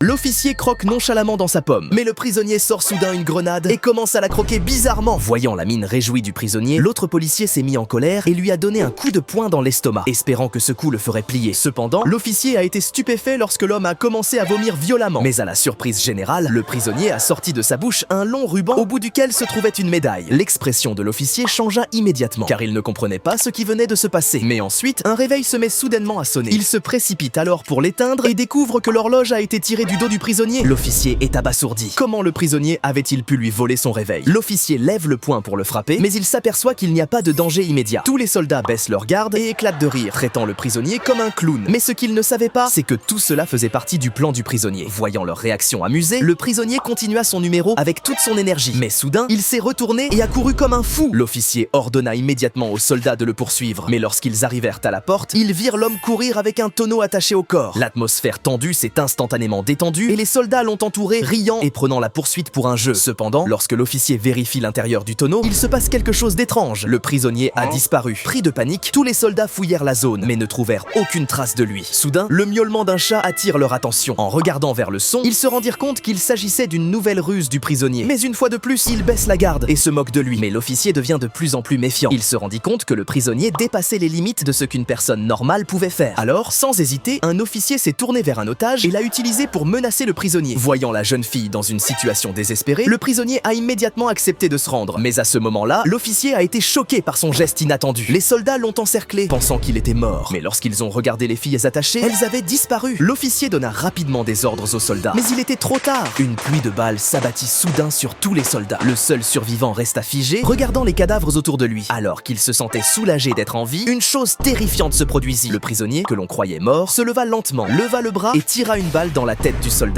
L'officier croque nonchalamment dans sa pomme, mais le prisonnier sort soudain une grenade et commence à la croquer bizarrement. Voyant la mine réjouie du prisonnier, l'autre policier s'est mis en colère et lui a donné un coup de poing dans l'estomac, espérant que ce coup le ferait plier. Cependant, l'officier a été stupéfait lorsque l'homme a commencé à vomir violemment. Mais à la surprise générale, le prisonnier a sorti de sa bouche un long ruban au bout duquel se trouvait une médaille. L'expression de l'officier changea immédiatement, car il ne comprenait pas ce qui venait de se passer. Mais ensuite, un réveil se met soudainement à sonner. Il se précipite alors pour l'éteindre et découvre que l'horloge a été tirée du dos du prisonnier. L'officier est abasourdi. Comment le prisonnier avait-il pu lui voler son réveil? L'officier lève le poing pour le frapper, mais il s'aperçoit qu'il n'y a pas de danger immédiat. Tous les soldats baissent leur garde et éclatent de rire, traitant le prisonnier comme un clown. Mais ce qu'ils ne savaient pas, c'est que tout cela faisait partie du plan du prisonnier. Voyant leur réaction amusée, le prisonnier continua son numéro avec toute son énergie. Mais soudain, il s'est retourné et a couru comme un fou. L'officier ordonna immédiatement aux soldats de le poursuivre. Mais lorsqu'ils arrivèrent à la porte, ils virent l'homme courir avec un tonneau attaché au corps. L'atmosphère tendue s'est instantanément détendue et les soldats l'ont entouré, riant et prenant la poursuite pour un jeu. Cependant, lorsque l'officier vérifie l'intérieur du tonneau, il se passe quelque chose d'étrange. Le prisonnier a disparu. Pris de panique, tous les soldats fouillèrent la zone, mais ne trouvèrent aucune trace de lui. Soudain, le miaulement d'un chat attire leur attention. En regardant vers le son, ils se rendirent compte qu'il s'agissait d'une nouvelle ruse du prisonnier. Mais une fois de plus, il baisse la garde et se moque de lui. Mais l'officier devient de plus en plus méfiant. Il se rendit compte que le prisonnier dépassait les limites de ce qu'une personne normale pouvait faire. Alors, sans hésiter, un officier s'est tourné vers un otage et l'a utilisé pour menacer le prisonnier. Voyant la jeune fille dans une situation désespérée, le prisonnier a immédiatement accepté de se rendre. Mais à ce moment-là, l'officier a été choqué par son geste inattendu. Les soldats l'ont encerclé, pensant qu'il était mort. Mais lorsqu'ils ont regardé les filles attachées, elles avaient disparu. L'officier donna rapidement des ordres aux soldats. Mais il était trop tard. Une pluie de balles s'abattit soudain sur tous les soldats. Le seul survivant resta figé, regardant les cadavres autour de lui. Alors qu'il se sentait soulagé d'être en vie, une chose terrifiante se produisit. Le prisonnier, que l'on croyait mort, se leva lentement, leva le bras et tira une balle dans la tête du soldat.